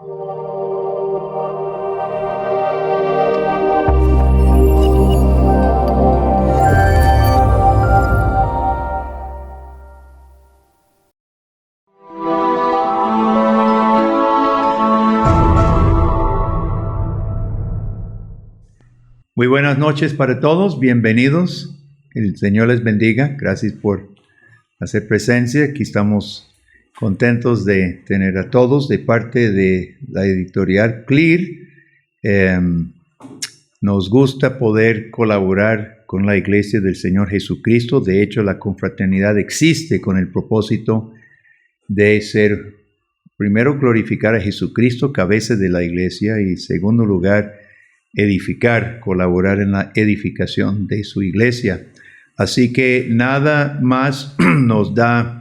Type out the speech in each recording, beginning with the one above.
Muy buenas noches para todos, bienvenidos, el Señor les bendiga, gracias por hacer presencia, aquí estamos contentos de tener a todos de parte de la editorial Clear. Nos gusta poder colaborar con la Iglesia del Señor Jesucristo, de hecho la confraternidad existe con el propósito de ser, primero glorificar a Jesucristo, cabeza de la Iglesia, y en segundo lugar, edificar, colaborar en la edificación de su iglesia. Así que nada más nos da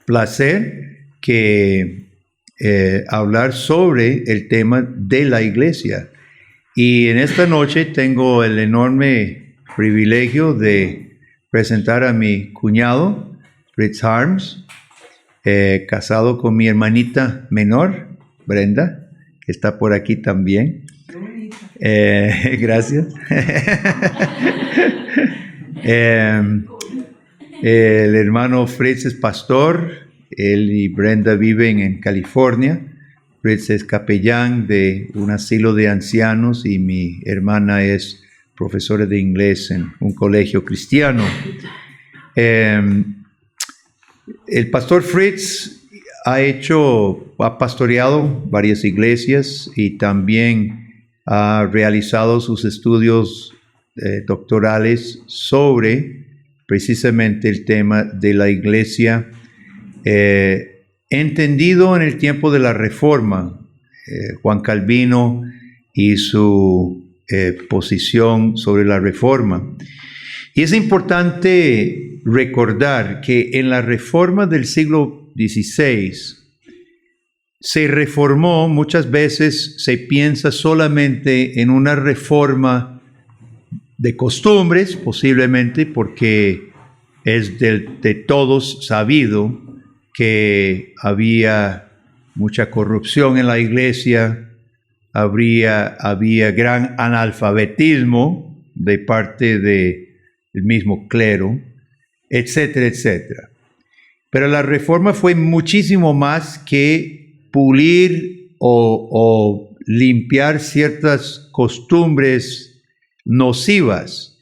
placer que hablar sobre el tema de la iglesia. Y en esta noche tengo el enorme privilegio de presentar a mi cuñado, Fritz Harms, casado con mi hermanita menor, Brenda, que está por aquí también. Gracias. El hermano Fritz es pastor, él y Brenda viven en California. Fritz es capellán de un asilo de ancianos y mi hermana es profesora de inglés en un colegio cristiano. El pastor Fritz ha pastoreado varias iglesias y también ha realizado sus estudios doctorales sobre precisamente el tema de la iglesia, entendido en el tiempo de la Reforma, Juan Calvino y su posición sobre la Reforma. Y es importante recordar que en la Reforma del siglo XVI, se reformó, muchas veces se piensa solamente en una reforma de costumbres, posiblemente porque es de todos sabido que había mucha corrupción en la iglesia, había gran analfabetismo de parte del mismo clero, etcétera, etcétera. Pero la reforma fue muchísimo más que pulir o limpiar ciertas costumbres nocivas.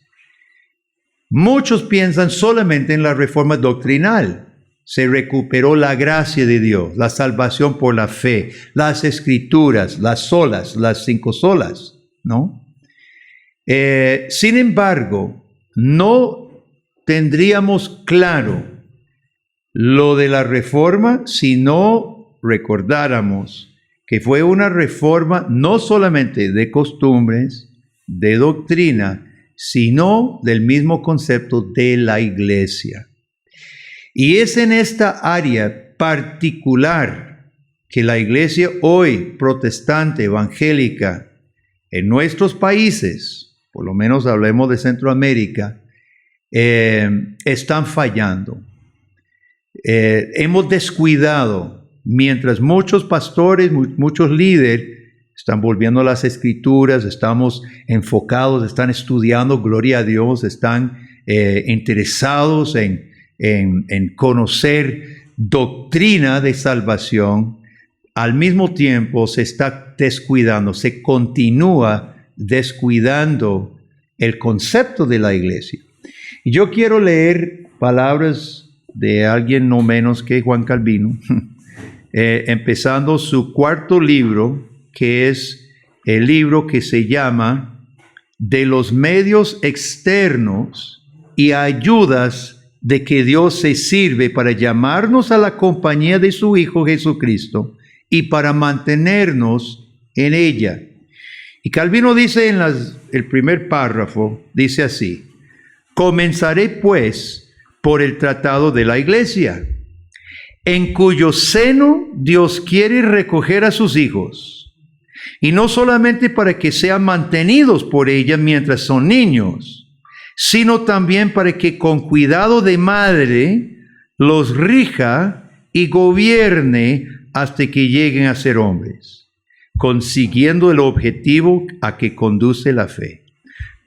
Muchos piensan solamente en la reforma doctrinal. Se recuperó la gracia de Dios, la salvación por la fe, las escrituras, las solas, las 5 solas, ¿no? Sin embargo, no tendríamos claro lo de la reforma si no recordáramos que fue una reforma no solamente de costumbres, de doctrina, sino del mismo concepto de la iglesia. Y es en esta área particular que la iglesia hoy, protestante, evangélica, en nuestros países, por lo menos hablemos de Centroamérica, están fallando. Hemos descuidado. Mientras muchos pastores, muchos líderes están volviendo a las escrituras, estamos enfocados, están estudiando, gloria a Dios, están interesados en conocer doctrina de salvación, al mismo tiempo se está descuidando, se continúa descuidando el concepto de la iglesia. Y yo quiero leer palabras de alguien no menos que Juan Calvino, empezando su 4º libro, que es el libro que se llama De los medios externos y ayudas de que Dios se sirve para llamarnos a la compañía de su Hijo Jesucristo y para mantenernos en ella. Y Calvino dice en el primer párrafo, dice así: comenzaré pues por el tratado de la iglesia, en cuyo seno Dios quiere recoger a sus hijos, y no solamente para que sean mantenidos por ella mientras son niños, sino también para que con cuidado de madre los rija y gobierne hasta que lleguen a ser hombres, consiguiendo el objetivo a que conduce la fe.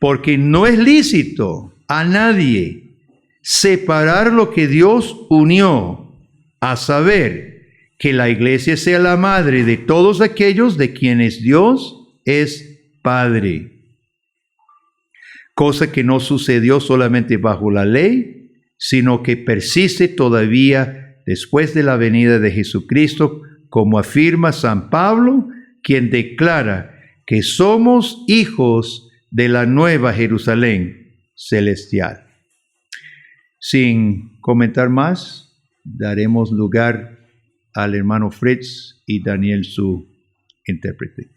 Porque no es lícito a nadie separar lo que Dios unió, a saber, que la iglesia sea la madre de todos aquellos de quienes Dios es Padre. Cosa que no sucedió solamente bajo la ley, sino que persiste todavía después de la venida de Jesucristo, como afirma San Pablo, quien declara que somos hijos de la nueva Jerusalén celestial. Sin comentar más, daremos lugar al hermano Fritz y Daniel, su intérprete.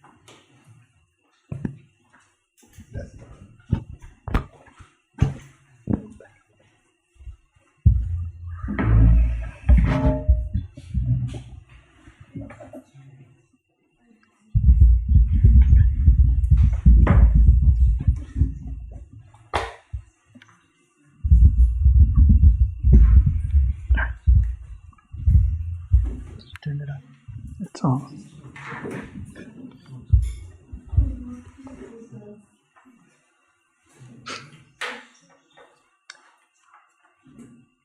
Turn it up. It's on.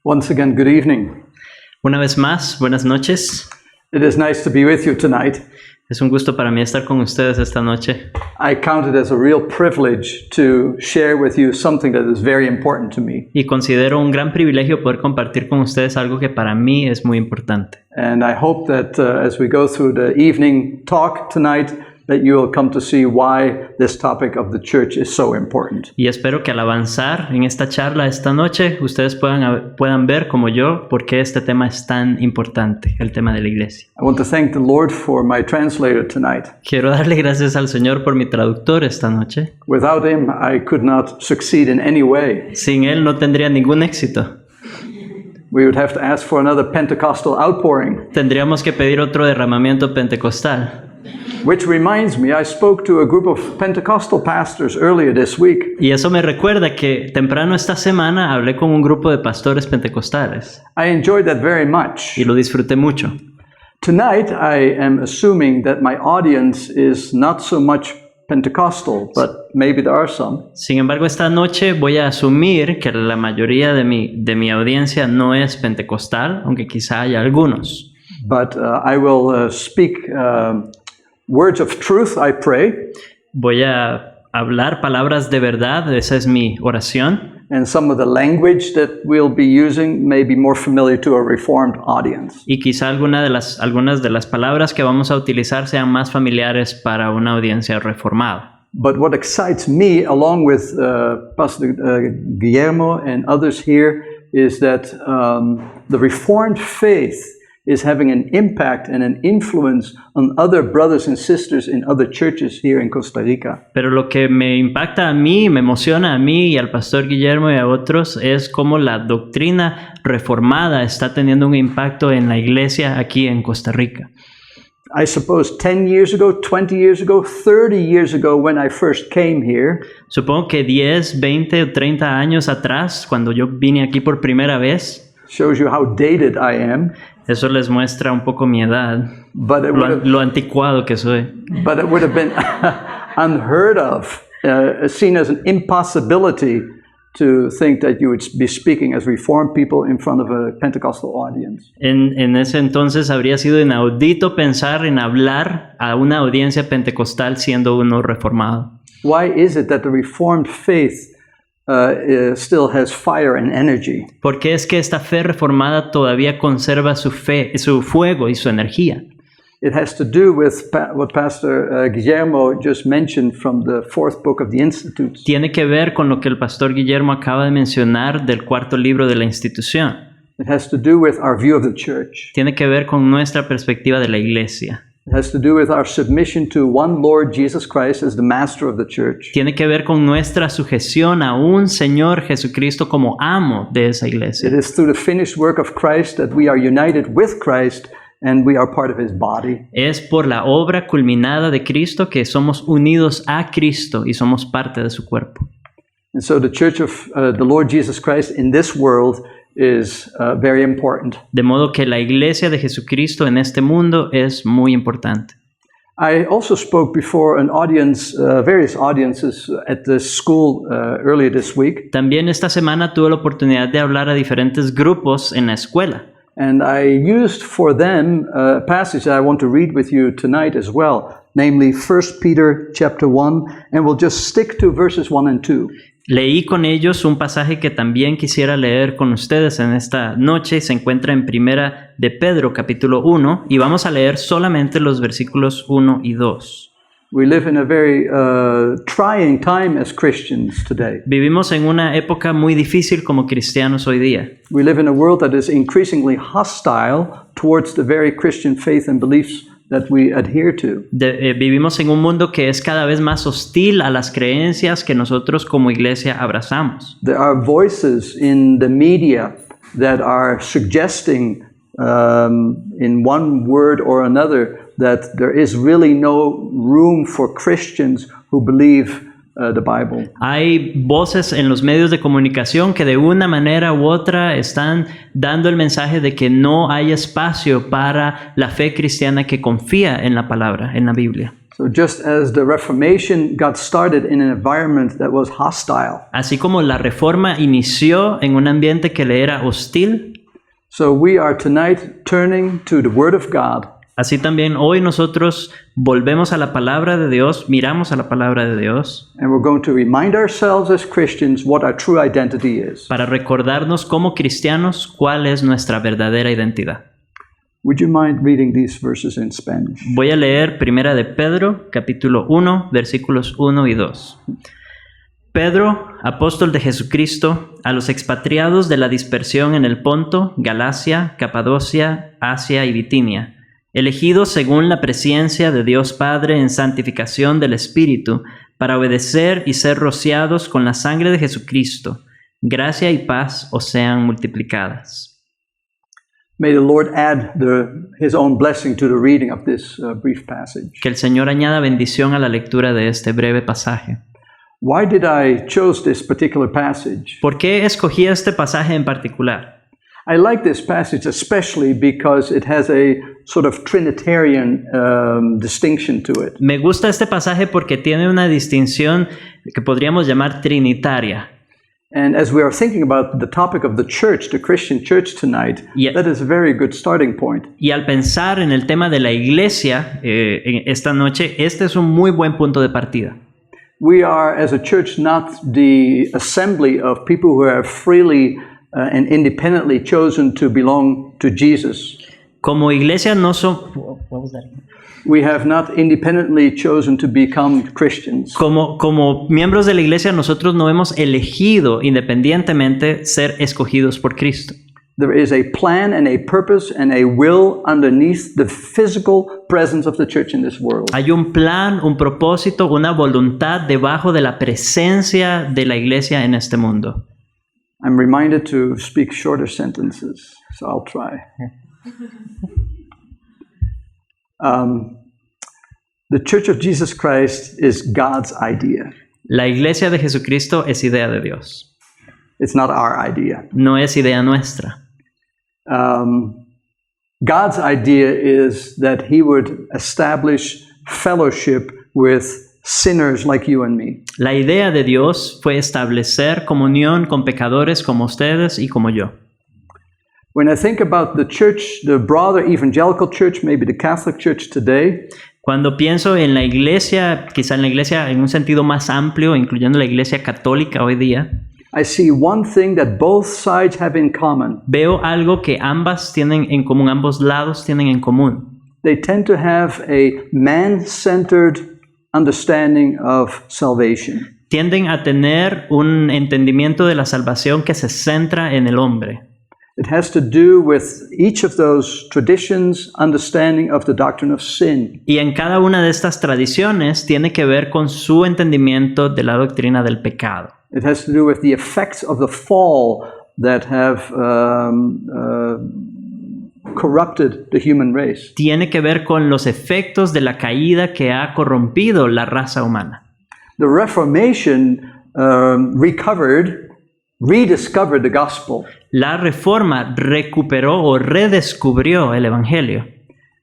Once again, good evening. Una vez más, buenas noches. It is nice to be with you tonight. Es un gusto para mí estar con ustedes esta noche. I count it as a real privilege to share with you something that is very important to me. Y considero un gran privilegio poder compartir con ustedes algo que para mí es muy importante. And I hope that as we go through the evening talk tonight, that you will come to see why this topic of the church is so important. Y espero que al avanzar en esta charla esta noche, ustedes puedan ver como yo por qué este tema es tan importante, el tema de la iglesia. I want to thank the Lord for my translator tonight. Quiero darle gracias al Señor por mi traductor esta noche. Without him, I could not succeed in any way. Sin él no tendría ningún éxito. We would have to ask for another Pentecostal outpouring. Tendríamos que pedir otro derramamiento pentecostal. Which reminds me, I spoke to a group of Pentecostal pastors earlier this week. Y eso me recuerda que temprano esta semana hablé con un grupo de pastores pentecostales. I enjoyed that very much. Y lo disfruté mucho. Tonight, I am assuming that my audience is not so much Pentecostal, but maybe there are some. Sin embargo, esta noche voy a asumir que la mayoría de mi audiencia no es pentecostal, aunque quizá haya algunos. But I will speak words of truth, I pray. Voy a hablar palabras de verdad, esa es mi oración. And some of the language that we'll be using may be more familiar to a Reformed audience. Y quizá algunas de las palabras que vamos a utilizar sean más familiares para una audiencia reformada. But what excites me, along with Pastor Guillermo and others here, is that the Reformed faith is having an impact and an influence on other brothers and sisters in other churches here in Costa Rica. Pero lo que me impacta a mí, me emociona a mí y al pastor Guillermo y a otros es cómo la doctrina reformada está teniendo un impacto en la iglesia aquí en Costa Rica. I suppose 10 years ago, 20 years ago, 30 years ago when I first came here, Supongo que 10, 20 o 30 años atrás, cuando yo vine aquí por primera vez, shows you how dated I am. eso les muestra un poco mi edad, But it lo anticuado que soy. would have been unheard of, seen as an impossibility to think that you would be speaking as Reformed people in front of a Pentecostal audience. En ese entonces habría sido inaudito pensar en hablar a una audiencia pentecostal siendo uno reformado. Why is it that the Reformed faith still has fire and energy? ¿Por qué es que esta fe reformada todavía conserva su fe, su fuego y su energía? It has to do with what Pastor Guillermo just mentioned from the fourth book of the Institutes. Tiene que ver con lo que el pastor Guillermo acaba de mencionar del cuarto libro de la institución. It has to do with our view of the church. Tiene que ver con nuestra perspectiva de la iglesia. It has to do with our submission to one Lord Jesus Christ as the master of the church. Tiene que ver con nuestra sujeción a un Señor Jesucristo como amo de esa It iglesia. is through the finished work of Christ that we are united with Christ and we are part of his body. Es por la obra culminada de Cristo que somos unidos a Cristo y somos parte de su cuerpo. And so the church of the Lord Jesus Christ in this world is very important. De modo que la iglesia de Jesucristo en este mundo es muy importante. I also spoke before an audience, various audiences at the school earlier this week, También esta semana tuve la oportunidad de hablar a diferentes grupos en la escuela. and I used for them a passage that I want to read with you tonight as well, namely 1 Peter chapter 1, and we'll just stick to verses 1 and 2. Leí con ellos un pasaje que también quisiera leer con ustedes en esta noche y se encuentra en Primera de Pedro capítulo 1 y vamos a leer solamente los versículos 1 y 2. We live in a very trying time as Christians today. Vivimos en una época muy difícil como cristianos hoy día. We live in a world that is increasingly hostile towards the very Christian faith and beliefs that we adhere to. Vivimos en un mundo que es cada vez más hostil a las creencias que nosotros como iglesia abrazamos. There are voices in the media that are suggesting in one word or another that there is really no room for Christians who believe the Bible. Hay voces en los medios de comunicación que de una manera u otra están dando el mensaje de que no hay espacio para la fe cristiana que confía en la palabra, en la Biblia. So just as the Reformation got started in an environment that was hostile, Así como la Reforma inició en un ambiente que le era hostil, so we are tonight turning to the Word of God. así también hoy nosotros volvemos a la palabra de Dios, miramos a la palabra de Dios And we're going to remind ourselves as Christians what our true identity is. para recordarnos como cristianos cuál es nuestra verdadera identidad. Would you mind reading these verses in Spanish? Voy a leer Primera de Pedro, capítulo 1, versículos 1 y 2. Pedro, apóstol de Jesucristo, a los expatriados de la dispersión en el Ponto, Galacia, Capadocia, Asia y Bitinia, elegidos según la presciencia de Dios Padre en santificación del Espíritu, para obedecer y ser rociados con la sangre de Jesucristo, gracia y paz os sean multiplicadas. May the Lord add His own blessing to the reading of this brief passage. Que el Señor añada bendición a la lectura de este breve pasaje. Why did I chose this particular passage? ¿Por qué escogí este pasaje en particular? I like this passage especially because it has a sort of Trinitarian distinction to it. Me gusta este pasaje porque tiene una distinción que podríamos llamar trinitaria. And as we are thinking about the topic of the church, the Christian church tonight, Yeah. that is a very good starting point. Y al pensar en el tema de la iglesia en esta noche, este es un muy buen punto de partida. We are, as a church, not the assembly of people who have freely and independently chosen to belong to Jesus. Como iglesia no son... We have not independently chosen to become Christians. Como miembros de la iglesia, nosotros no hemos elegido independientemente ser escogidos por Cristo. There is a plan and a purpose and a will underneath the physical presence of the church in this world. Hay un plan, un propósito, una voluntad debajo de la presencia de la iglesia en este mundo. I'm reminded to speak shorter sentences, so I'll try. The Church of Jesus Christ is God's idea. La iglesia de Jesucristo es idea de Dios, It's not our idea. no es idea nuestra. God's idea is that He would establish fellowship with sinners like you and me. La idea de Dios fue establecer comunión con pecadores como ustedes y como yo. When I think about the church, the broader evangelical church, maybe the Catholic Church today, Cuando pienso en la iglesia, quizá en la iglesia en un sentido más amplio, incluyendo la iglesia católica hoy día, I see one thing that both sides have in common. veo algo que ambas tienen en común, ambos lados tienen en común. They tend to have a man-centered understanding of salvation. Tienden a tener un entendimiento de la salvación que se centra en el hombre. It has to do with each of those traditions' understanding of the doctrine of sin. Y en cada una de estas tradiciones tiene que ver con su entendimiento de la doctrina del pecado. It has to do with the effects of the fall that have corrupted the human race. Tiene que ver con los efectos de la caída que ha corrompido la raza humana. The Reformation recovered rediscovered the gospel. La Reforma recuperó o redescubrió el Evangelio.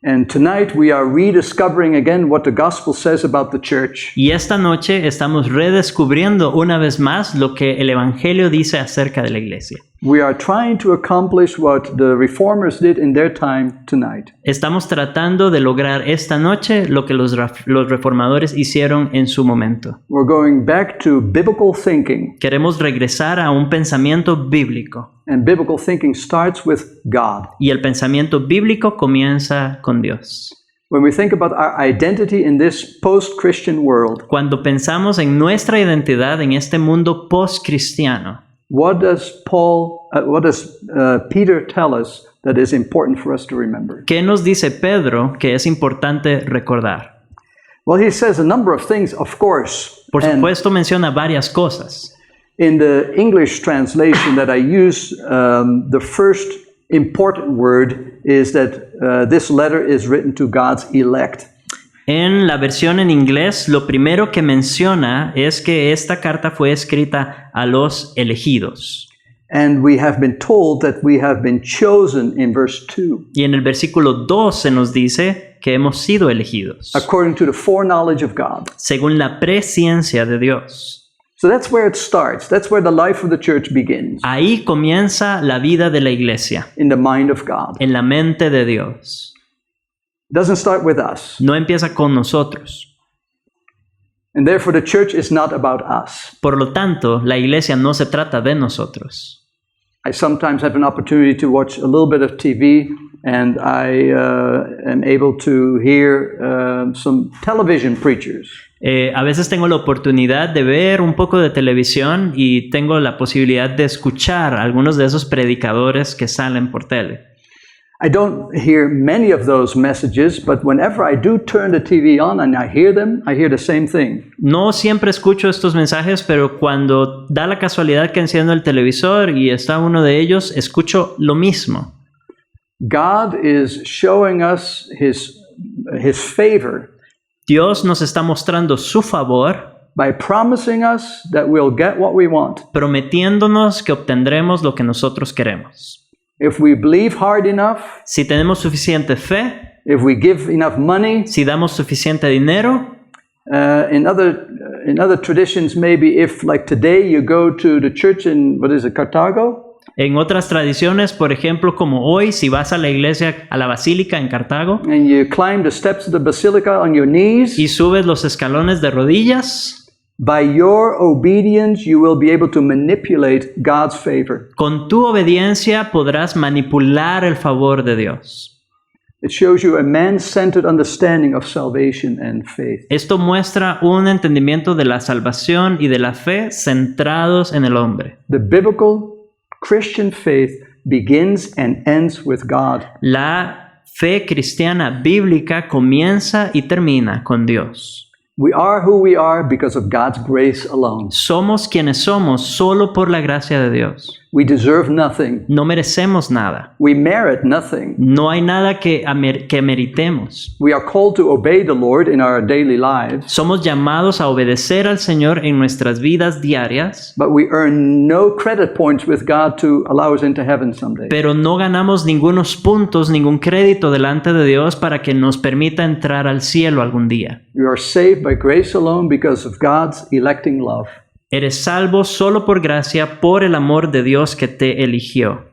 And tonight we are rediscovering again what the gospel says about the church. Y esta noche estamos redescubriendo una vez más lo que el Evangelio dice acerca de la iglesia. We are trying to accomplish what the reformers did in their time tonight. Estamos tratando de lograr esta noche lo que los reformadores hicieron en su momento. We're going back to biblical thinking. Queremos regresar a un pensamiento bíblico. And biblical thinking starts with God. Y el pensamiento bíblico comienza con Dios. When we think about our identity in this post-Christian world, Cuando pensamos en nuestra identidad en este mundo post-cristiano, what does Peter tell us that is important for us to remember? ¿qué nos dice Pedro que es importante recordar? Well, he says a number of things, of course. Por And supuesto menciona varias cosas. in the English translation that I use, the first important word is that this letter is written to God's elect. En la versión en inglés, lo primero que menciona es que esta carta fue escrita a los elegidos. And we have been told that we have been chosen in verse 2, Y en el versículo 2 se nos dice que hemos sido elegidos, according to the foreknowledge of God. según la presciencia de Dios. So that's where it starts. That's where the life of the church begins, Ahí comienza la vida de la iglesia, in the mind of God. en la mente de Dios. It doesn't start with us. No empieza con nosotros. And therefore the church is not about us. Por lo tanto, la iglesia no se trata de nosotros. I sometimes have an opportunity to watch a little bit of TV, and I am able to hear some television preachers. A veces tengo la oportunidad de ver un poco de televisión y tengo la posibilidad de escuchar a algunos de esos predicadores que salen por tele. I don't hear many of those messages, but whenever I do turn the TV on and I hear them, I hear the same thing. No siempre escucho estos mensajes, pero cuando da la casualidad que enciendo el televisor y está uno de ellos, escucho lo mismo. God is showing us his favor Dios nos está mostrando su favor, by promising us that we'll get what we want. prometiéndonos que obtendremos lo que nosotros queremos. If we believe hard enough, Si tenemos suficiente fe, if we give enough money, si damos suficiente dinero, in other traditions, maybe if like today you go to the church in, what is it, Cartago? en otras tradiciones, por ejemplo, como hoy, si vas a la iglesia, a la basílica en Cartago, And you climb the steps of the basilica on your knees, y subes los escalones de rodillas, by your obedience you will be able to manipulate God's favor. con tu obediencia podrás manipular el favor de Dios. It shows you a man-centered understanding of salvation and faith. Esto muestra un entendimiento de la salvación y de la fe centrados en el hombre. The biblical Christian faith begins and ends with God. La fe cristiana bíblica comienza y termina con Dios. We are who we are because of God's grace alone. Somos quienes somos solo por la gracia de Dios. We deserve nothing. No merecemos nada. We merit nothing. No hay nada que meritemos. We are called to obey the Lord in our daily lives, Somos llamados a obedecer al Señor en nuestras vidas diarias, but we earn no credit points with God to allow us into heaven someday. pero no ganamos ningunos puntos, ningún crédito delante de Dios para que nos permita entrar al cielo algún día. We are saved by grace alone because of God's electing love. Eres salvo solo por gracia, por el amor de Dios que te eligió.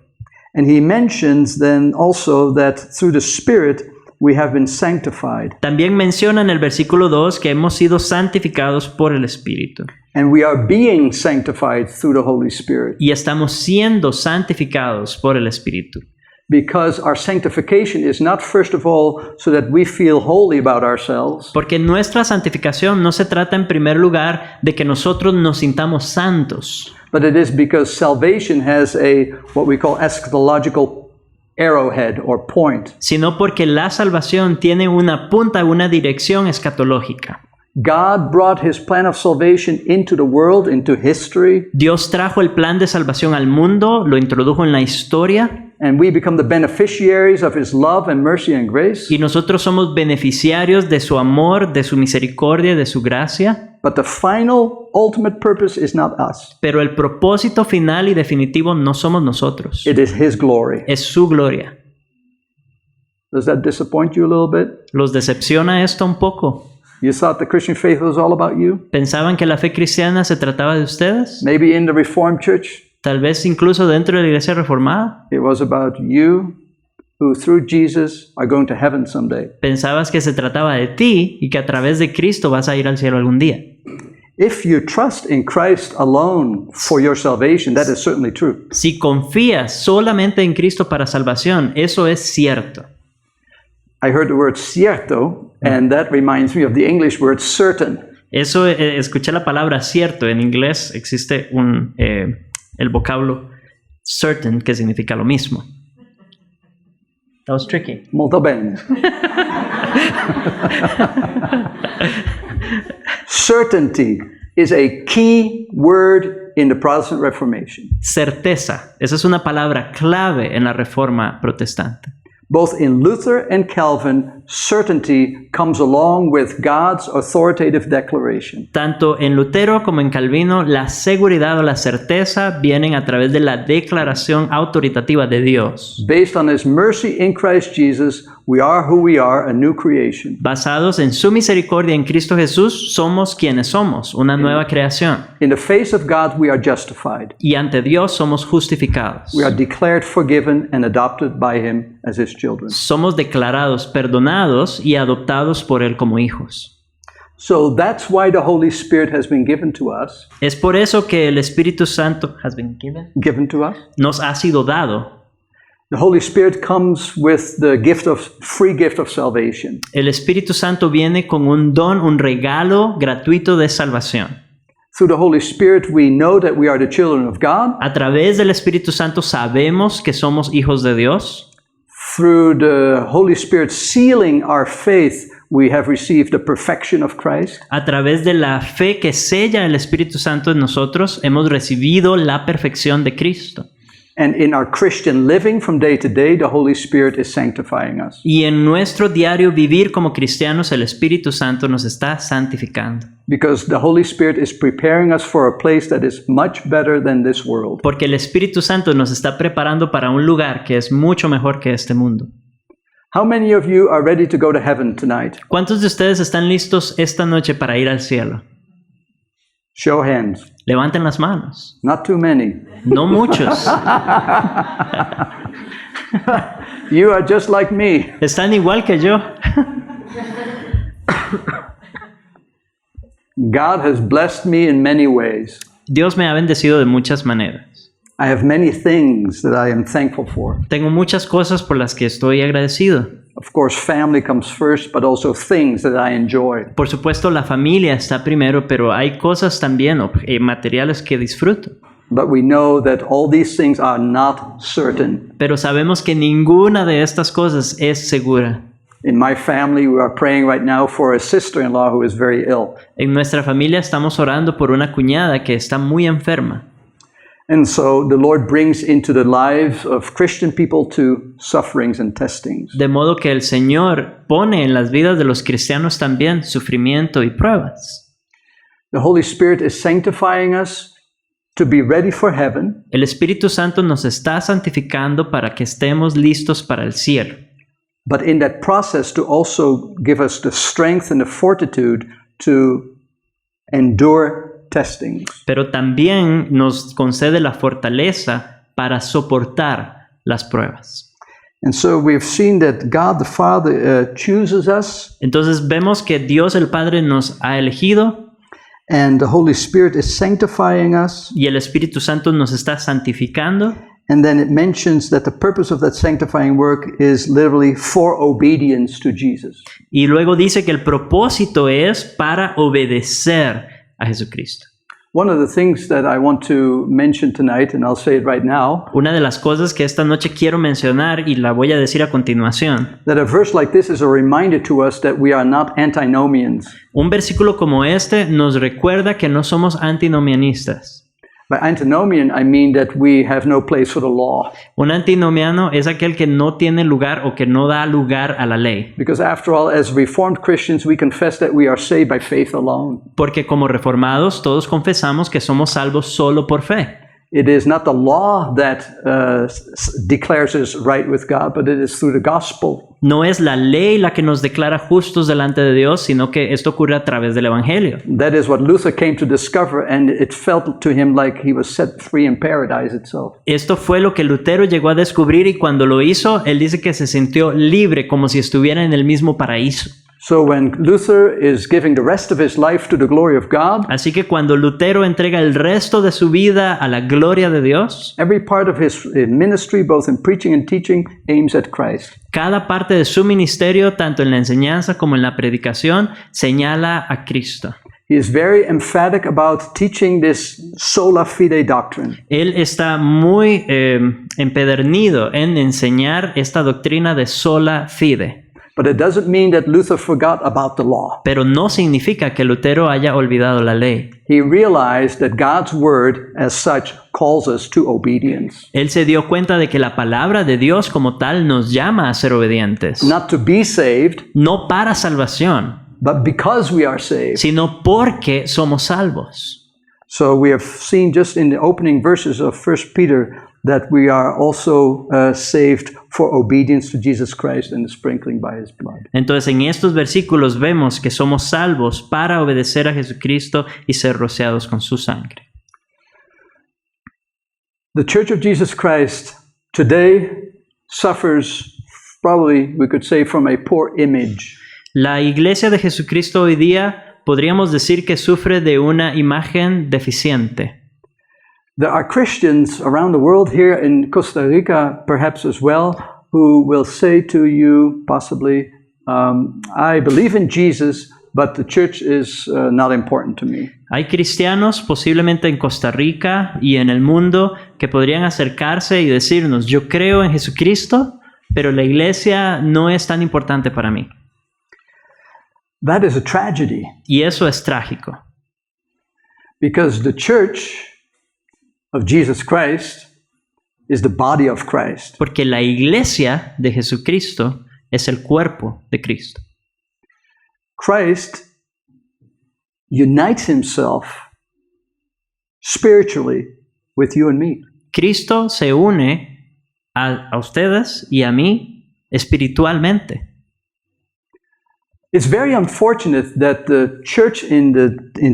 And he mentions then also that through the Spirit we have been sanctified. También menciona en el versículo 2 que hemos sido santificados por el Espíritu. And we are being sanctified through the Holy Spirit. Y estamos siendo santificados por el Espíritu. Because our sanctification is not first of all so that we feel holy about ourselves, Porque nuestra santificación no se trata en primer lugar de que nosotros nos sintamos santos, but it is because salvation has a what we call eschatological arrowhead or point. sino porque la salvación tiene una punta, una dirección escatológica. God brought his plan of salvation into the world, into history, Dios trajo el plan de salvación al mundo, lo introdujo en la historia, and we become the beneficiaries of his love and mercy and grace. y nosotros somos beneficiarios de su amor, de su misericordia, de su gracia. but the final, ultimate purpose is not us. Pero el propósito final y definitivo no somos nosotros. It is His glory. Es su gloria. Does that disappoint you a little bit? ¿Los decepciona esto un poco? You thought the Christian faith was all about you? ¿Pensaban que la fe cristiana se trataba de ustedes? Maybe in the Reformed Church, Tal vez incluso dentro de la iglesia reformada. it was about you who through Jesus are going to heaven someday. Pensabas que se trataba de ti y que a través de Cristo vas a ir al cielo algún día. If you trust in Christ alone for your salvation, that is certainly true. Si confías solamente en Cristo para salvación, eso es cierto. I heard the word cierto, and that reminds me of the English word certain. Eso, escuché la palabra cierto. En inglés existe el vocablo certain, que significa lo mismo. That was tricky. Molto bene. Certainty is a key word in the Protestant Reformation. Certeza. Esa es una palabra clave en la Reforma Protestante. Both in Luther and Calvin, certainty comes along with God's authoritative declaration. Tanto en Lutero como en Calvino, la seguridad o la certeza vienen a través de la declaración autoritativa de Dios. Based on His mercy in Christ Jesus, we are who we are, a new creation. Basados en su misericordia en Cristo Jesús, somos quienes somos, una nueva creación. In the face of God, we are justified. Y ante Dios somos justificados. We are declared forgiven and adopted by Him as His children. Somos declarados perdonados y adoptados por Él como hijos. So that's why the Holy Spirit has been given to us. Es por eso que el Espíritu Santo Given to us. nos ha sido dado. The Holy Spirit comes with the free gift of salvation. El Espíritu Santo viene con un don, un regalo gratuito de salvación. Through the Holy Spirit, we know that we are the children of God. A través del Espíritu Santo sabemos que somos hijos de Dios. Through the Holy Spirit sealing our faith, we have received the perfection of Christ. A través de la fe que sella el Espíritu Santo en nosotros, hemos recibido la perfección de Cristo. And in our Christian living from day to day, the Holy Spirit is sanctifying us. Y en nuestro diario vivir como cristianos, el Espíritu Santo nos está santificando. Because the Holy Spirit is preparing us for a place that is much better than this world. Porque el Espíritu Santo nos está preparando para un lugar que es mucho mejor que este mundo. How many of you are ready to go to heaven tonight? ¿Cuántos de ustedes están listos esta noche para ir al cielo? Show hands. Levanten las manos. Not too many. No muchos. You are just like me. Están igual que yo. God has blessed me in many ways. Dios me ha bendecido de muchas maneras. I have many things that I am thankful for. Tengo muchas cosas por las que estoy agradecido. Of course, family comes first, but also things that I enjoy. Por supuesto, la familia está primero, pero hay cosas también, materiales que disfruto. But we know that all these things are not certain. Pero sabemos que ninguna de estas cosas es segura. In my family, we are praying right now for a sister-in-law who is very ill. En nuestra familia estamos orando por una cuñada que está muy enferma. And so the Lord brings into the lives of Christian people to sufferings and testings. De modo que el Señor pone en las vidas de los cristianos también sufrimiento y pruebas. The Holy Spirit is sanctifying us to be ready for heaven. El Espíritu Santo nos está santificando para que estemos listos para el cielo. But in that process to also give us the strength and the fortitude to endure testings. Pero también nos concede la fortaleza para soportar las pruebas. And so we've seen that God the Father chooses us, Entonces vemos que Dios el Padre nos ha elegido and the Holy Spirit is sanctifying us. y el Espíritu Santo nos está santificando. And then it mentions that the purpose of that sanctifying work is literally for obedience to Jesus. Y luego dice que el propósito es para obedecer a Jesucristo. One of the things that I want to mention tonight, and I'll say it right now, Una de las cosas que esta noche quiero mencionar y la voy a decir a continuación. that a verse like this is a reminder to us that we are not antinomians. Un versículo como este nos recuerda que no somos antinomianistas. By antinomian, I mean that we have no place for the law. Un antinomiano es aquel que no tiene lugar o que no da lugar a la ley. Because after all, as Reformed Christians, we confess that we are saved by faith alone. Porque como reformados todos confesamos que somos salvos solo por fe. It is not the law that declares us right with God, but it is through the gospel. No es la ley la que nos declara justos delante de Dios, sino que esto ocurre a través del Evangelio. That is what Luther came to discover, and it felt to him like he was set free in paradise itself. Esto fue lo que Lutero llegó a descubrir, y cuando lo hizo, él dice que se sintió libre, como si estuviera en el mismo paraíso. So when Luther is giving the rest of his life to the glory of God, Así que cuando Lutero entrega el resto de su vida a la gloria de Dios, every part of his ministry, both in preaching and teaching, aims at Christ. cada parte de su ministerio, tanto en la enseñanza como en la predicación, señala a Cristo. He is very emphatic about teaching this sola fide doctrine. Él está muy empedernido en enseñar esta doctrina de sola fide. But it doesn't mean that Luther forgot about the law. Pero no significa que Lutero haya olvidado la ley. He realized that God's word, as such, calls us to obedience. Él se dio cuenta de que la palabra de Dios como tal nos llama a ser obedientes. Not to be saved, No para salvación, but because we are saved. sino porque somos salvos. So we have seen just in the opening verses of 1 Peter that we are also saved for obedience to Jesus Christ and the sprinkling by his blood. Entonces en estos versículos vemos que somos salvos para obedecer a Jesucristo y ser rociados con su sangre. The Church of Jesus Christ today suffers, probably we could say, from a poor image. La Iglesia de Jesucristo hoy día podríamos decir que sufre de una imagen deficiente. There are Christians around the world, here in Costa Rica perhaps as well, who will say to you possibly, I believe in Jesus, but the church is not important to me. Hay cristianos posiblemente en Costa Rica y en el mundo que podrían acercarse y decirnos, yo creo en Jesucristo, pero la iglesia no es tan importante para mí. That is a tragedy, Y eso es trágico, because the church of Jesus Christ is the body of Christ. porque la iglesia de Jesucristo es el cuerpo de Cristo. Christ unites himself spiritually with you and me. Cristo se une a ustedes y a mí espiritualmente. It's very unfortunate that the church in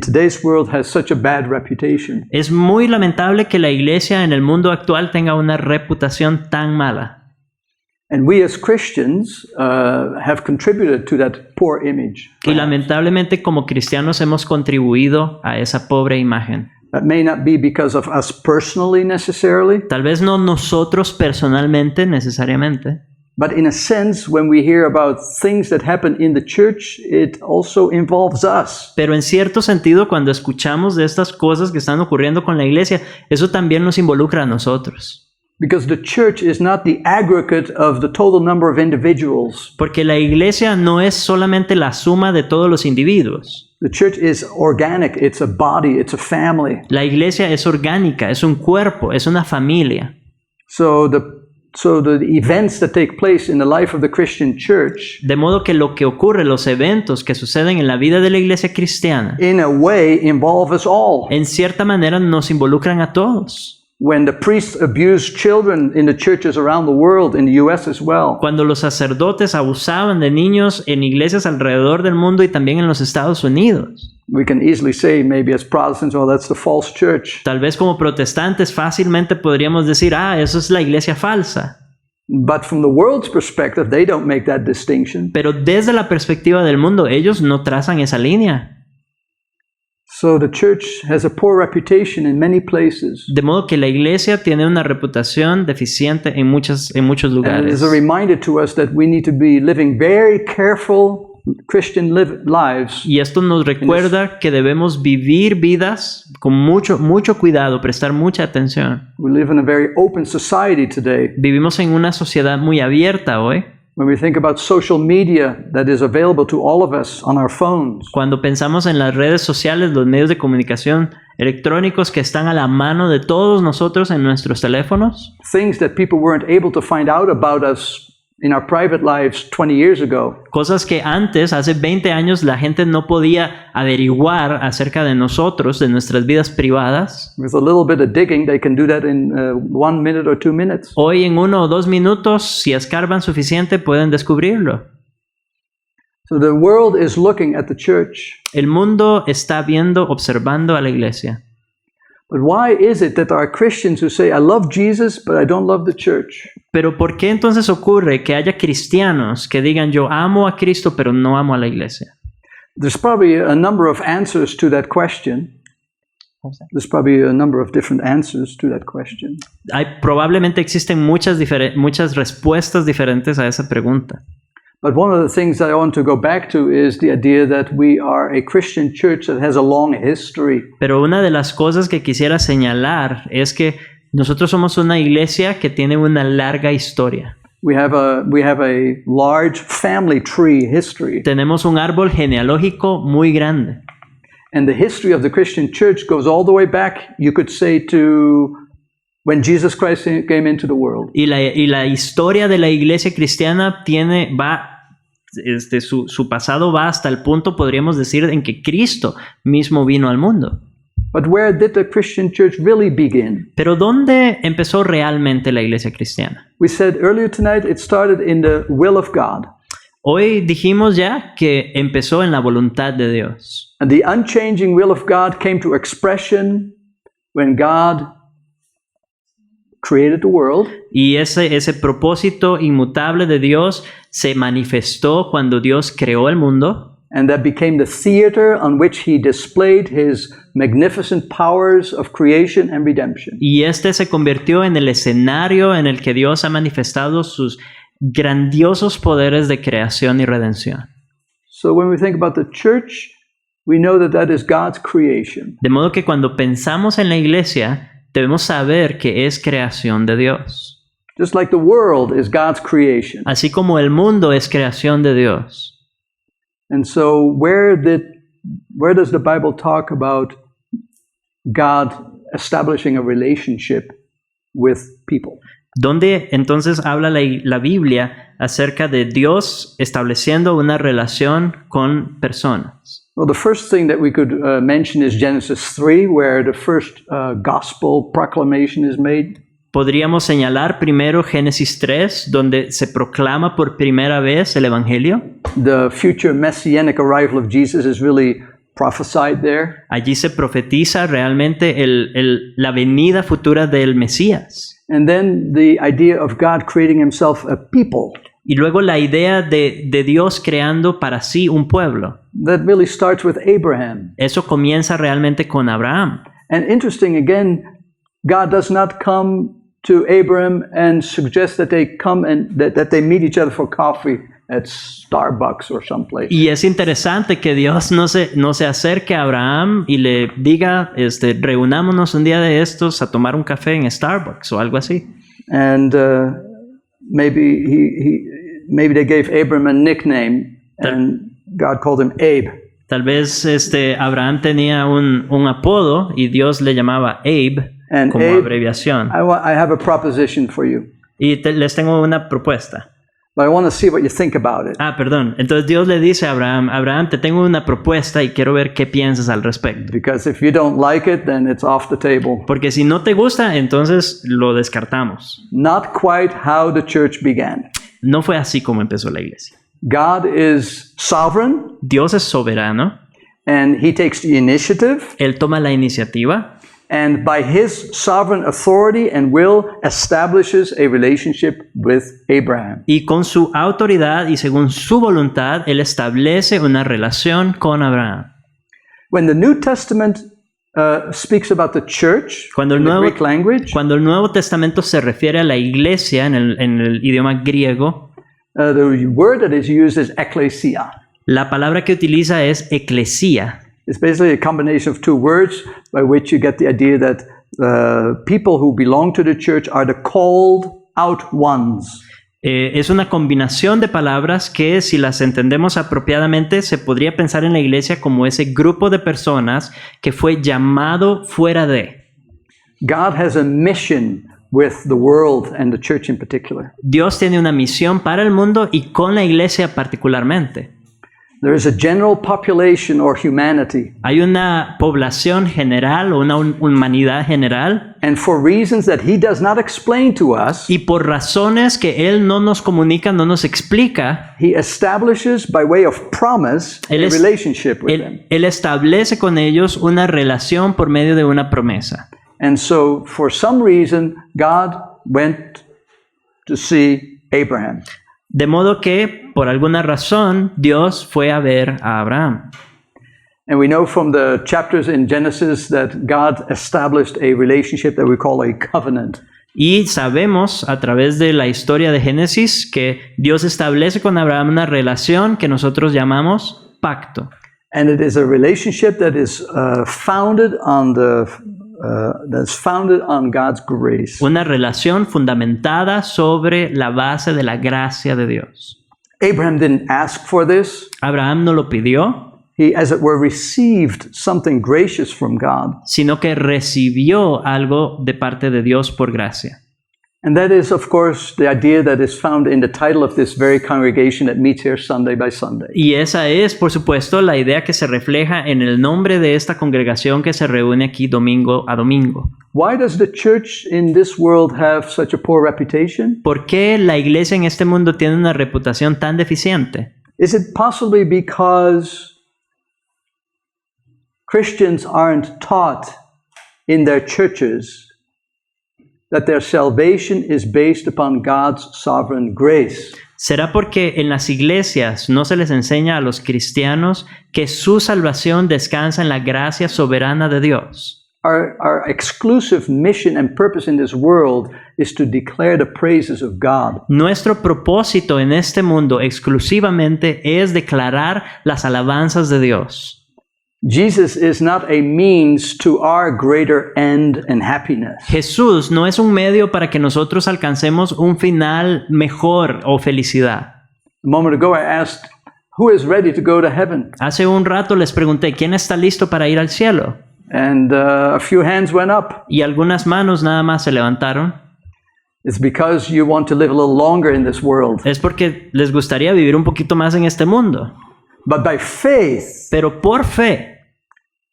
today's world has such a bad reputation. Es muy lamentable que la iglesia en el mundo actual tenga una reputación tan mala. And we as Christians have contributed to that poor image. Y lamentablemente como cristianos hemos contribuido a esa pobre imagen. That may not be because of us personally necessarily, Tal vez no nosotros personalmente necesariamente, but in a sense, when we hear about things that happen in the church, it also involves us. pero en cierto sentido cuando escuchamos de estas cosas que están ocurriendo con la iglesia, eso también nos involucra a nosotros. Because the church is not the aggregate of the total number of individuals. Porque la iglesia no es solamente la suma de todos los individuos. The church is organic, it's a body, it's a family. La iglesia es orgánica, es un cuerpo, es una familia. So the events that take place in the life of the Christian church, De modo que lo que ocurre, los eventos que suceden en la vida de la iglesia cristiana, in a way, involve us all. en cierta manera nos involucran a todos. When the priests abused children in the churches around the world, in the US as well, Cuando los sacerdotes abusaban de niños en iglesias alrededor del mundo y también en los Estados Unidos. we can easily say, maybe as Protestants, oh, that's the false church. Tal vez como protestantes fácilmente podríamos decir, eso es la iglesia falsa. But from the world's perspective, they don't make that distinction. Pero desde la perspectiva del mundo, ellos no trazan esa línea. So the church has a poor reputation in many places. De modo que la iglesia tiene una reputación deficiente en muchos And it lugares. is a reminder to us that we need to be living very careful Christian lives. Y esto nos recuerda que debemos vivir vidas con mucho cuidado, prestar mucha atención. We live in a very open society today. Vivimos en una sociedad muy abierta hoy. When we think about social media that is available to all of us on our phones, Cuando pensamos en las redes sociales, los medios de comunicación electrónicos que están a la mano de todos nosotros en nuestros teléfonos, things that people weren't able to find out about us in our private lives 20 years ago, cosas que antes, hace 20 años, la gente no podía averiguar acerca de nosotros, de nuestras vidas privadas. with a little bit of digging, they can do that in 1 minute or 2 minutes. Hoy en 1 o 2 minutos, si escarban suficiente, pueden descubrirlo. So the world is looking at the church. El mundo está viendo, observando a la iglesia. But why is it that there are Christians who say, I love Jesus, but I don't love the church? Pero ¿por qué entonces ocurre que haya cristianos que digan yo amo a Cristo pero no amo a la iglesia? There's probably a number of answers to that question. There's probably a number of different answers to that question. Probablemente existen muchas respuestas diferentes a esa pregunta. But one of the things I want to go back to is the idea that we are a Christian church that has a long history. Pero una de las cosas que quisiera señalar es que nosotros somos una iglesia que tiene una larga historia. We have a large family tree history. Tenemos un árbol genealógico muy grande. And the history of the Christian church goes all the way back, you could say, to when Jesus Christ came into the world. Y la historia de la iglesia cristiana su pasado va hasta el punto, podríamos decir, en que Cristo mismo vino al mundo. But where did the Christian church really begin? Pero ¿dónde empezó realmente la iglesia cristiana? We said earlier tonight it started in the will of God. Hoy dijimos ya que empezó en la voluntad de Dios. And the unchanging will of God came to expression when God created the world. Y ese propósito inmutable de Dios se manifestó cuando Dios creó el mundo. And that became the theater on which he displayed his magnificent powers of creation and redemption. Y se convirtió en el escenario en el que Dios ha manifestado sus grandiosos poderes de creación y redención. So when we think about the church, we know that is God's creation. De modo que cuando pensamos en la iglesia, debemos saber que es creación de Dios. Just like the world is God's creation. Así como el mundo es creación de Dios. And so where does the Bible talk about God establishing a relationship with people? ¿Dónde entonces habla la Biblia acerca de Dios estableciendo una relación con personas? Well, the first thing that we could mention is Genesis 3, where the first gospel proclamation is made. Podríamos señalar primero Génesis 3, donde se proclama por primera vez el Evangelio. The future messianic arrival of Jesus is really prophesied there. Allí se profetiza realmente la venida futura del Mesías. And then the idea of God creating himself a people. Y luego la idea de Dios creando para sí un pueblo. That really starts with Abraham. Eso comienza realmente con Abraham. And interesting again, God does not come to Abraham and suggest that they come and that they meet each other for coffee at Starbucks or someplace. Y es interesante que Dios no se acerque a Abraham y le diga, reunámonos un día de estos a tomar un café en Starbucks o algo así. And maybe they gave Abraham a nickname and God called him Abe. Tal vez Abraham tenía un apodo y Dios le llamaba Abe como Abe, abreviación. I have a proposition for you. Y les tengo una propuesta. But I want to see what you think about it. Perdón. Entonces Dios le dice a Abraham, te tengo una propuesta y quiero ver qué piensas al respecto. Because if you don't like it, then it's off the table. Porque si no te gusta, entonces lo descartamos. Not quite how the church began. No fue así como empezó la iglesia. God is sovereign. Dios es soberano. And he takes the initiative. Él toma la iniciativa. And by his sovereign authority and will establishes a relationship with Abraham. Y con su autoridad y según su voluntad, él establece una relación con Abraham. When the New Testament speaks about the church in the Greek language, cuando el Nuevo Testamento se refiere a la iglesia en el idioma griego, the word that is used is ecclesia. La palabra que utiliza es eclesía. It's basically a combination of two words by which you get the idea that people who belong to the church are the called out ones. Es una combinación de palabras que, si las entendemos apropiadamente, se podría pensar en la iglesia como ese grupo de personas que fue llamado fuera de. God has a mission with the world and the church in particular. Dios tiene una misión para el mundo y con la iglesia particularmente. There is a general population or humanity, Hay una población general o una humanidad general, and for reasons that he does not explain to us, y por razones que Él no nos comunica, no nos explica, he establishes by way of promise a Él es- relationship with them. Él establece con ellos una relación por medio de una promesa. And so, for some reason, God went to see Abraham. De modo que, por alguna razón, Dios fue a ver a Abraham. And we know from the chapters in Genesis that God established a relationship that we call a covenant. Y sabemos a través de la historia de Génesis que Dios establece con Abraham una relación que nosotros llamamos pacto. And it is a relationship that is founded on God's grace. Una relación fundamentada sobre la base de la gracia de Dios. Abraham didn't ask for this. Abraham no lo pidió, He, as it were, received something gracious from God. sino que recibió algo de parte de Dios por gracia. And that is, of course, the idea that is found in the title of this very congregation that meets here Sunday by Sunday. Y esa es, por supuesto, la idea que se refleja en el nombre de esta congregación que se reúne aquí domingo a domingo. Why does the church in this world have such a poor reputation? ¿Por qué la iglesia en este mundo tiene una reputación tan deficiente? Is it possibly because Christians aren't taught in their churches that their salvation is based upon God's sovereign grace? ¿Será porque en las iglesias no se les enseña a los cristianos que su salvación descansa en la gracia soberana de Dios? Our exclusive mission and purpose in this world is to declare the praises of God. Nuestro propósito en este mundo exclusivamente es declarar las alabanzas de Dios. Jesus is not a means to our greater end and happiness. Jesús no es un medio para que nosotros alcancemos un final mejor o felicidad. A moment ago I asked, who is ready to go to heaven? Hace un rato les pregunté, ¿quién está listo para ir al cielo? And a few hands went up. Y algunas manos nada más se levantaron. It's because you want to live a little longer in this world. Es porque les gustaría vivir un poquito más en este mundo. But by faith, Pero por fe,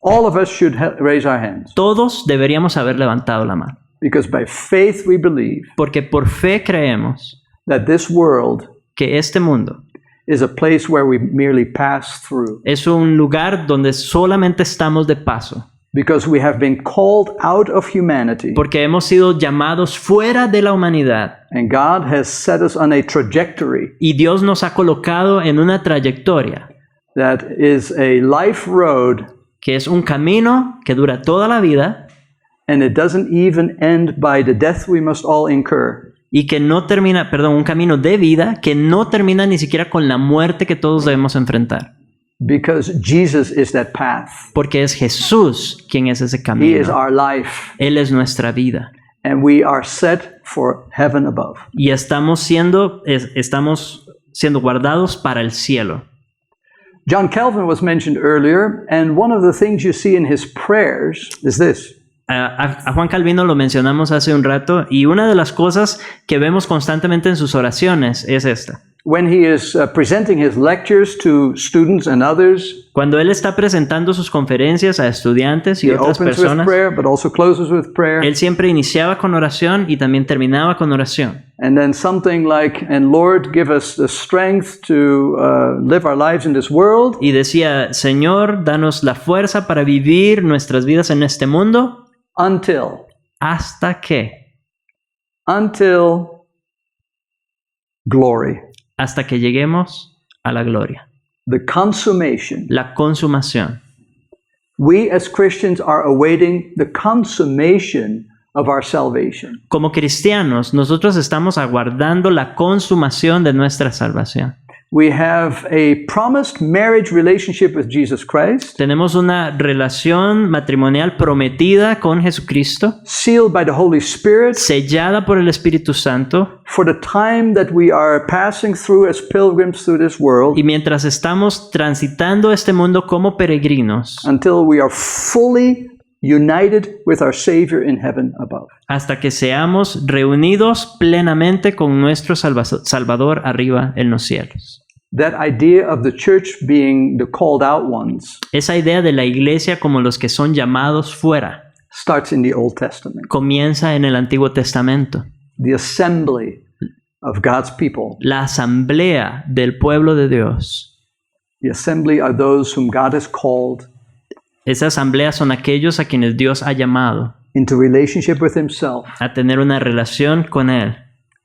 all of us should raise our hands. todos deberíamos haber levantado la mano. Because by faith we believe Porque por fe creemos that this world que este mundo is a place where we merely pass through. es un lugar donde solamente estamos de paso. Because we have been called out of humanity. Porque hemos sido llamados fuera de la humanidad. And God has set us on a trajectory Y Dios nos ha colocado en una trayectoria that is a life road, que es un camino que dura toda la vida and it doesn't even end by the death we must all incur. y que no termina, un camino de vida que no termina ni siquiera con la muerte que todos debemos enfrentar. Because Jesus is that path. Porque es Jesús quien es ese He is camino. our life. Él es nuestra vida. And we are set for heaven above. Y estamos siendo guardados para el cielo. John Calvin was mentioned earlier, and one of the things you see in his prayers is this. A Juan Calvino lo mencionamos hace un rato y una de las cosas que vemos constantemente en sus oraciones es esta. When he is presenting his lectures to students and others, Cuando él está presentando sus conferencias a estudiantes y he otras opens with personas, prayer, but also closes with prayer. él siempre iniciaba con oración y también terminaba con oración. And then something like, and Lord, give us the strength to live our lives in this world. Y decía, Señor, danos la fuerza para vivir nuestras vidas en este mundo Until glory, hasta que lleguemos a la gloria, the consummation. la consumación. We as Christians are awaiting the consummation of our salvation. Como cristianos, nosotros estamos aguardando la consumación de nuestra salvación. We have a promised marriage relationship with Jesus Christ, Tenemos una relación matrimonial prometida con Jesucristo, sealed by the Holy Spirit sellada por el Espíritu Santo, for the time that we are passing through as pilgrims through this world, y mientras estamos transitando este mundo como peregrinos, until we are fully united with our Savior in heaven above. hasta que seamos reunidos plenamente con nuestro Salvador arriba en los cielos. That idea of the church being the called out ones Esa idea de la iglesia como los que son llamados fuera starts in the Old Testament. comienza en el Antiguo Testamento. The assembly of God's people. La asamblea del pueblo de Dios. The assembly are those whom God has called Esa asamblea son aquellos a quienes Dios ha llamado into relationship with Himself. a tener una relación con Él.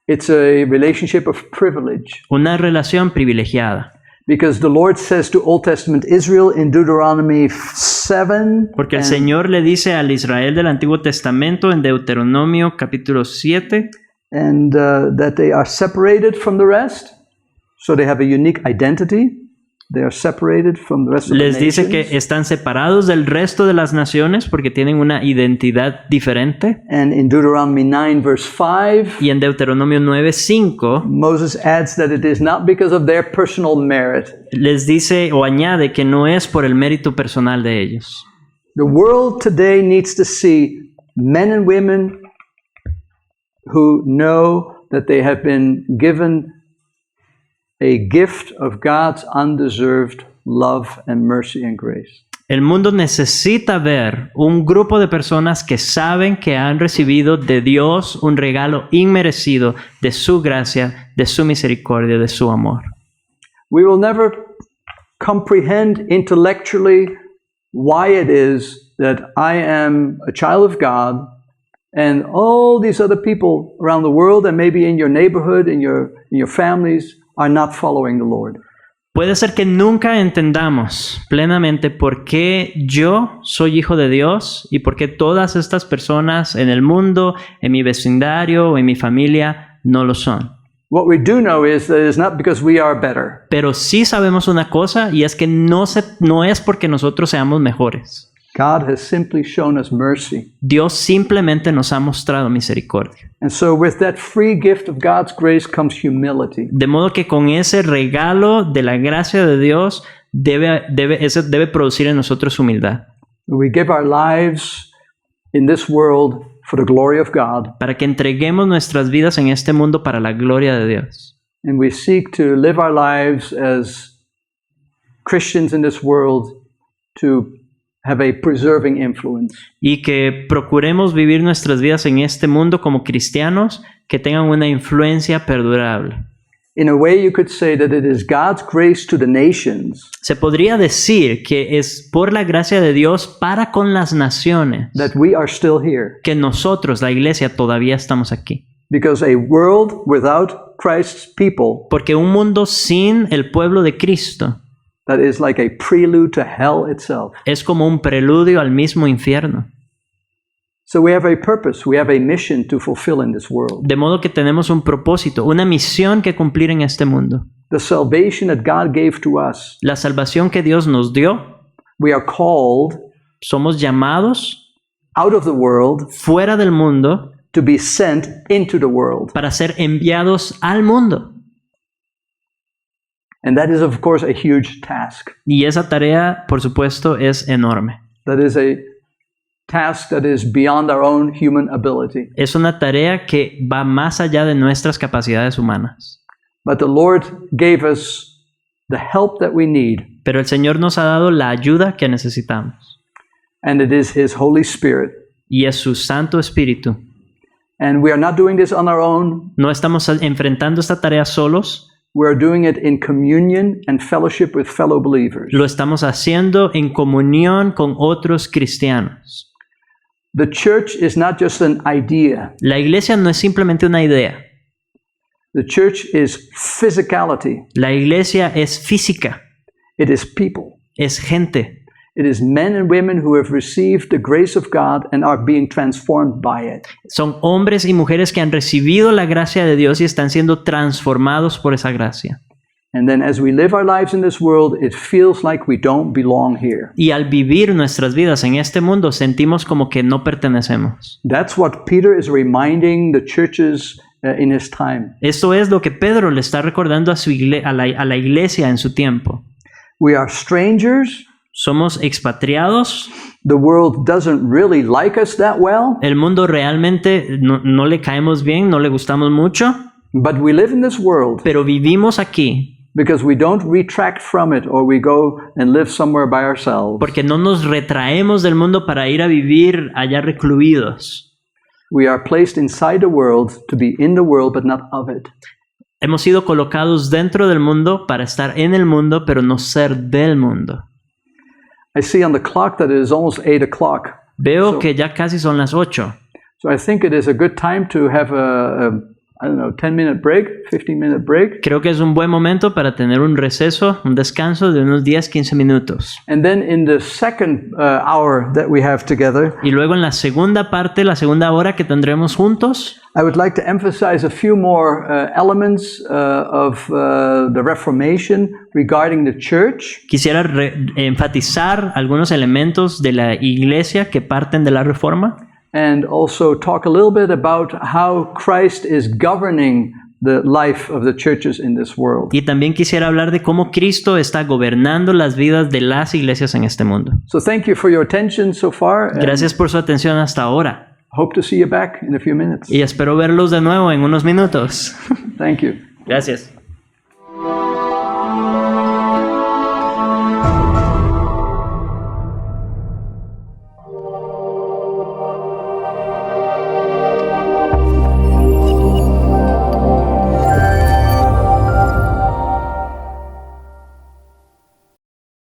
It's a relationship of privilege, Una relación privilegiada. because the Lord says to Old Testament Israel in Deuteronomy 7, Porque el and, Señor le dice al Israel del Antiguo Testamento en Deuteronomio capítulo 7 that they are separated from the rest, so they have a unique identity. They are separated from the rest of the les dice nations. que están separados del resto de las naciones porque tienen una identidad diferente. And in Deuteronomy 9 verse 5, Y en Deuteronomio 9:5 Moses adds that it is not because of their personal merit. les dice o añade que no es por el mérito personal de ellos. The world today needs to see men and women who know that they have been given a gift of God's undeserved love and mercy and grace. El mundo necesita ver un grupo de personas que saben que han recibido de Dios un regalo inmerecido de su gracia, de su misericordia, de su amor. We will never comprehend intellectually why it is that I am a child of God and all these other people around the world and maybe in your neighborhood, in your families, are not following the Lord. Puede ser que nunca entendamos plenamente por qué yo soy hijo de Dios y por qué todas estas personas en el mundo, en mi vecindario o en mi familia no lo son. What we do know is that it's not because we are better. Pero sí sabemos una cosa y es que no es porque nosotros seamos mejores. God has simply shown us mercy. Dios simplemente nos ha mostrado misericordia. And so with that free gift of God's grace comes humility. De modo que con ese regalo de la gracia de Dios debe producir en nosotros humildad. We give our lives in this world for the glory of God, Para que entreguemos nuestras vidas en este mundo para la gloria de Dios. and we seek to live our lives as Christians in this world to have a preserving influence. Y que procuremos vivir nuestras vidas en este mundo como cristianos que tengan una influencia perdurable. In a way, you could say that it is God's grace to the nations Se podría decir que es por la gracia de Dios para con las naciones that we are still here. que nosotros, la iglesia, todavía estamos aquí. Because a world without Christ's people, Porque un mundo sin el pueblo de Cristo that is like a prelude to hell itself. es como un preludio al mismo infierno. So we have a purpose, we have a mission to fulfill in this world. De modo que tenemos un propósito, una misión que cumplir en este mundo. The salvation that God gave to us, La salvación que Dios nos dio, we are called somos llamados out of the world fuera del mundo to be sent into the world. para ser enviados al mundo. And that is, of course, a huge task. Y esa tarea, por supuesto, es enorme. That is a task that is beyond our own human ability. Es una tarea que va más allá de nuestras capacidades humanas. But the Lord gave us the help that we need, Pero el Señor nos ha dado la ayuda que necesitamos. and it is His Holy Spirit. Y es su Santo Espíritu. And we are not doing this on our own. No estamos enfrentando esta tarea solos. We are doing it in communion and fellowship with fellow believers. Lo estamos haciendo en comunión con otros cristianos. The church is not just an idea. La iglesia no es simplemente una idea. The church is physicality. La iglesia es física, It is people. es gente. It is men and women who have received the grace of God and are being transformed by it. Son hombres y mujeres que han recibido la gracia de Dios y están siendo transformados por esa gracia. And then as we live our lives in this world, it feels like we don't belong here. Y al vivir nuestras vidas en este mundo, sentimos como que no pertenecemos. That's what Peter is reminding the churches in his time. Esto es lo que Pedro le está recordando a, a la iglesia en su tiempo. We are strangers. Somos expatriados. The world doesn't really like us that well. El mundo realmente no le caemos bien, no le gustamos mucho. But we live in this world. Pero vivimos aquí. Because we don't retract from it or we go and live somewhere by ourselves. Porque no nos retraemos del mundo para ir a vivir allá recluidos. We are placed inside the world to be in the world but not of it. Hemos sido colocados dentro del mundo para estar en el mundo, pero no ser del mundo. I see on the clock that it is almost 8 o'clock. Veo que ya casi son las 8. So I think it is a good time to have a 10-minute break, 15-minute break. Creo que es un buen momento para tener un receso, un descanso de unos 10-15 minutos. And then in the second hour that we have together, Y luego en la segunda parte, la segunda hora que tendremos juntos, I would like to emphasize a few more elements of the Reformation regarding the church. quisiera enfatizar algunos elementos de la iglesia que parten de la Reforma. And also talk a little bit about how Christ is governing the life of the churches in this world. Y también quisiera hablar de cómo Cristo está gobernando las vidas de las iglesias en este mundo. So thank you for your attention so far. And Gracias por su atención hasta ahora. hope to see you back in a few minutes. Y espero verlos de nuevo en unos minutos. Thank you. Gracias.